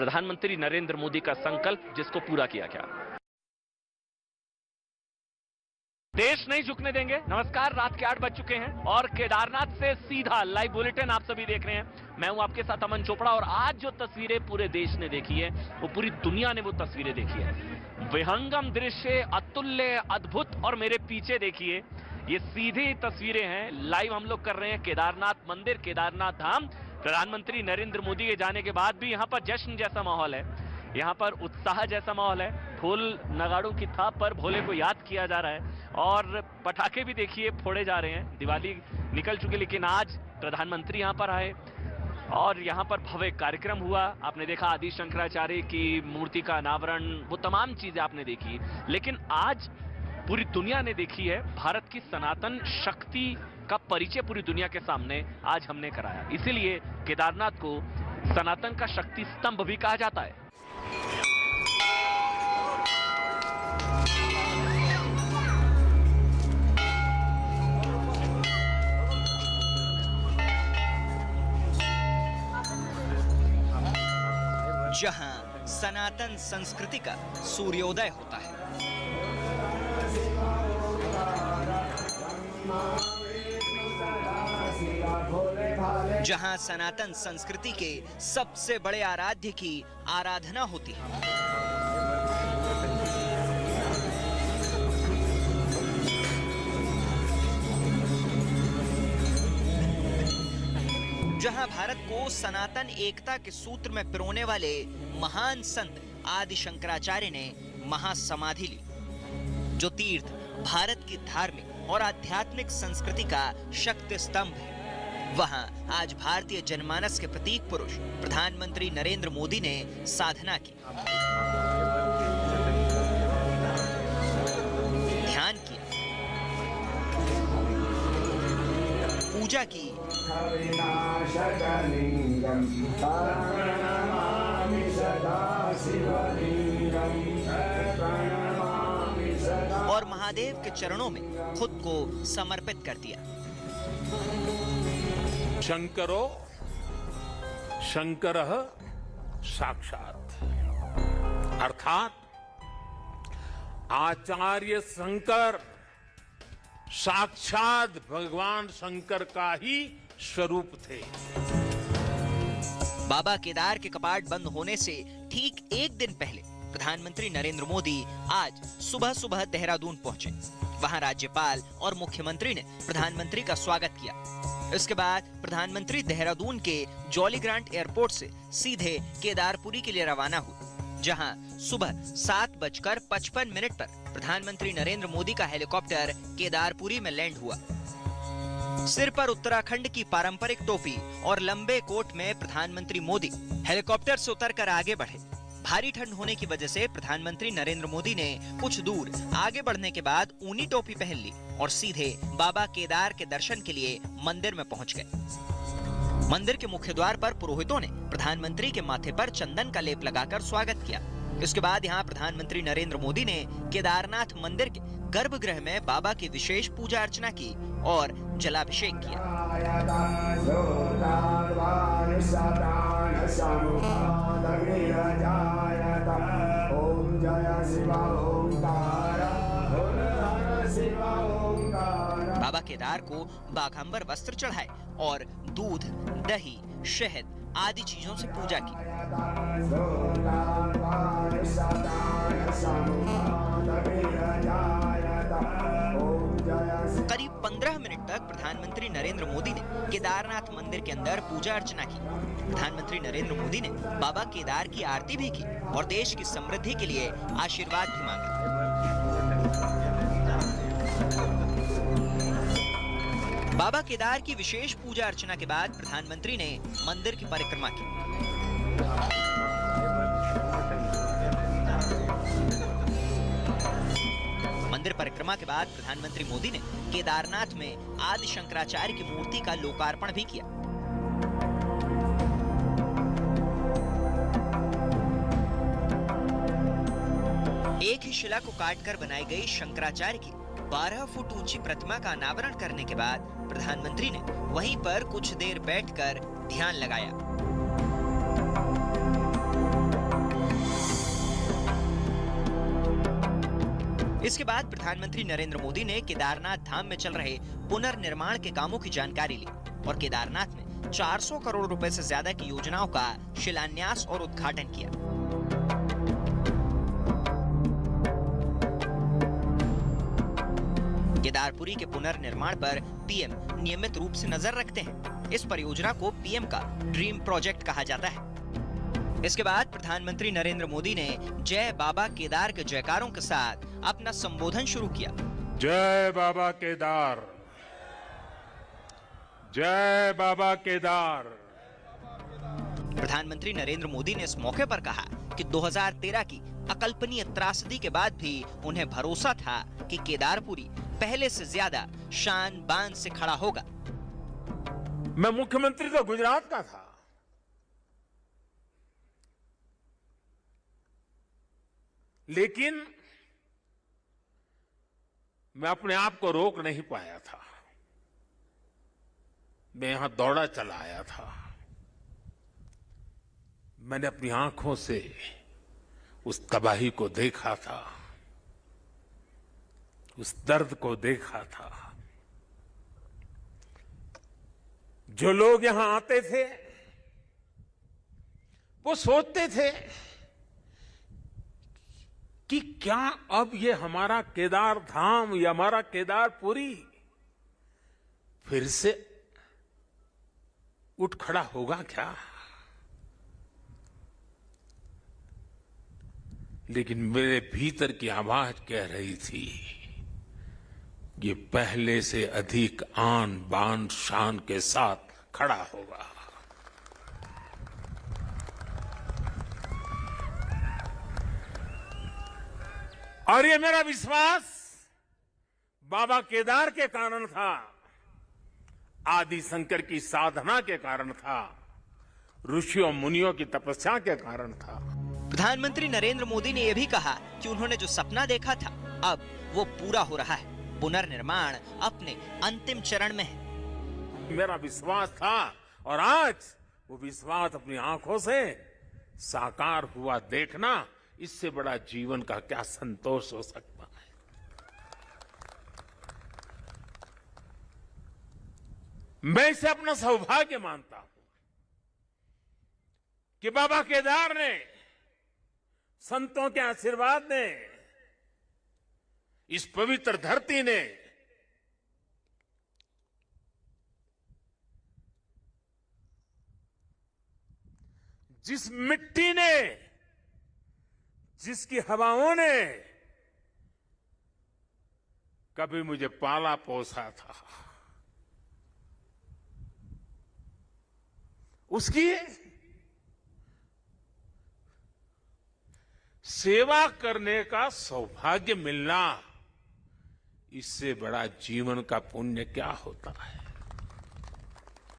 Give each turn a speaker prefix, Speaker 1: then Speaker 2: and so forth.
Speaker 1: प्रधानमंत्री नरेंद्र मोदी का संकल्प जिसको पूरा किया गया। देश नहीं झुकने देंगे। नमस्कार, रात के 8 बज चुके हैं और केदारनाथ से सीधा लाइव बुलेटिन आप सभी देख रहे हैं। मैं हूं आपके साथ अमन चोपड़ा और आज जो तस्वीरें पूरे देश ने देखी है, वो पूरी दुनिया ने वो तस्वीरें देखी है। विहंगम दृश्य, अतुल्य, अद्भुत। और मेरे पीछे देखिए, ये सीधी तस्वीरें हैं। लाइव हम लोग कर रहे हैं केदारनाथ मंदिर, केदारनाथ धाम। प्रधानमंत्री नरेंद्र मोदी के जाने के बाद भी यहां पर जश्न जैसा माहौल है, यहां पर उत्साह जैसा माहौल है। ढोल नगाड़ों की थाप पर भोले को याद किया जा रहा है और पटाखे भी देखिए फोड़े जा रहे हैं। दिवाली निकल चुकी, लेकिन आज प्रधानमंत्री यहां पर आए और यहां पर भव्य कार्यक्रम हुआ। आपने देखा आदि शंकराचार्य की मूर्ति का अनावरण, वो तमाम चीजें आपने देखी। लेकिन आज पूरी दुनिया ने देखी है, भारत की सनातन शक्ति का परिचय पूरी दुनिया के सामने आज हमने कराया। इसीलिए केदारनाथ को सनातन का शक्ति स्तंभ भी कहा जाता है।
Speaker 2: जहां सनातन संस्कृति का सूर्योदय होता है, जहां सनातन संस्कृति के सबसे बड़े आराध्य की आराधना होती है, जहां भारत को सनातन एकता के सूत्र में पिरोने वाले महान संत आदि शंकराचार्य ने महासमाधि ली, जो तीर्थ भारत की धार्मिक और आध्यात्मिक संस्कृति का शक्ति स्तंभ है। वहां आज भारतीय जनमानस के प्रतीक पुरुष प्रधानमंत्री नरेंद्र मोदी ने साधना की, ध्यान किया, पूजा की और महादेव के चरणों में खुद को समर्पित कर दिया।
Speaker 3: शंकरो शंकरः साक्षात्, अर्थात आचार्य शंकर साक्षात भगवान शंकर का ही स्वरूप थे।
Speaker 2: बाबा केदार के कपाट बंद होने से ठीक एक दिन पहले प्रधानमंत्री नरेंद्र मोदी आज सुबह सुबह देहरादून पहुंचे। वहां राज्यपाल और मुख्यमंत्री ने प्रधानमंत्री का स्वागत किया। इसके बाद प्रधानमंत्री देहरादून के जॉली ग्रांट एयरपोर्ट से सीधे केदारपुरी के लिए रवाना हुए, जहां सुबह 7:55 पर प्रधानमंत्री नरेंद्र मोदी का हेलीकॉप्टर केदारपुरी में लैंड हुआ। सिर पर उत्तराखंड की पारंपरिक टोपी और लंबे कोट में प्रधानमंत्री मोदी हेलीकॉप्टर से उतरकर आगे बढ़े। भारी ठंड होने की वजह से प्रधानमंत्री नरेंद्र मोदी ने कुछ दूर आगे बढ़ने के बाद ऊनी टोपी पहन ली और सीधे बाबा केदार के दर्शन के लिए मंदिर में पहुंच गए। मंदिर के मुख्य द्वार पर पुरोहितों ने प्रधानमंत्री के माथे पर चंदन का लेप लगाकर स्वागत किया। इसके बाद यहां प्रधानमंत्री नरेंद्र मोदी ने केदारनाथ मंदिर के गर्भगृह में बाबा की विशेष पूजा अर्चना की और जलाभिषेक किया। बाबा केदार को बाघंबर वस्त्र चढ़ाए और दूध, दही, शहद आदि चीजों से पूजा की। करीब 15 मिनट तक प्रधानमंत्री नरेंद्र मोदी ने केदारनाथ मंदिर के अंदर पूजा अर्चना की। प्रधानमंत्री नरेंद्र मोदी ने बाबा केदार की आरती भी की और देश की समृद्धि के लिए आशीर्वाद भी मांगा। बाबा केदार की विशेष पूजा अर्चना के बाद प्रधानमंत्री ने मंदिर की परिक्रमा की। मंदिर परिक्रमा के बाद प्रधानमंत्री मोदी ने केदारनाथ में आदि शंकराचार्य की मूर्ति का लोकार्पण भी किया। एक ही शिला को काटकर बनाई गई शंकराचार्य की 12 फुट ऊंची प्रतिमा का अनावरण करने के बाद प्रधानमंत्री ने वहीं पर कुछ देर बैठकर ध्यान लगाया। इसके बाद प्रधानमंत्री नरेंद्र मोदी ने केदारनाथ धाम में चल रहे पुनर्निर्माण के कामों की जानकारी ली और केदारनाथ में 400 करोड़ रुपए से ज्यादा की योजनाओं का शिलान्यास और उद्घाटन किया। केदारपुरी के पुनर्निर्माण पर पीएम नियमित रूप से नजर रखते हैं। इस परियोजना को पीएम का ड्रीम प्रोजेक्ट कहा जाता है। इसके बाद प्रधानमंत्री नरेंद्र मोदी ने जय बाबा केदार के जयकारों के साथ अपना संबोधन शुरू किया।
Speaker 3: जय बाबा केदार, जय बाबा केदार।
Speaker 2: प्रधानमंत्री नरेंद्र मोदी ने इस मौके पर कहा कि 2013 की अकल्पनीय त्रासदी के बाद भी उन्हें भरोसा था कि केदारपुरी पहले से ज्यादा शान बान से खड़ा होगा।
Speaker 3: मैं मुख्यमंत्री तो गुजरात का था, लेकिन मैं अपने आप को रोक नहीं पाया था। मैं यहां दौड़ा चला आया था। मैंने अपनी आंखों से उस तबाही को देखा था, उस दर्द को देखा था। जो लोग यहां आते थे वो सोचते थे कि क्या अब ये हमारा केदार धाम या हमारा केदारपुरी फिर से उठ खड़ा होगा क्या? लेकिन मेरे भीतर की आवाज कह रही थी, ये पहले से अधिक आन बान शान के साथ खड़ा होगा। और ये मेरा विश्वास बाबा केदार के कारण था, आदि शंकर की साधना के कारण था, ऋषियों मुनियों की तपस्या के कारण था।
Speaker 2: प्रधानमंत्री नरेंद्र मोदी ने यह भी कहा कि उन्होंने जो सपना देखा था अब वो पूरा हो रहा है। पुनर्निर्माण अपने अंतिम चरण में है।
Speaker 3: मेरा विश्वास था और आज वो विश्वास अपनी आंखों से साकार हुआ देखना, इससे बड़ा जीवन का क्या संतोष हो सकता है। मैं इसे अपना सौभाग्य मानता हूं कि बाबा केदार ने, संतों के आशीर्वाद ने, इस पवित्र धरती ने जिस मिट्टी ने, जिसकी हवाओं ने कभी मुझे पाला पोसा था, उसकी सेवा करने का सौभाग्य मिलना, इससे बड़ा जीवन का पुण्य क्या होता है।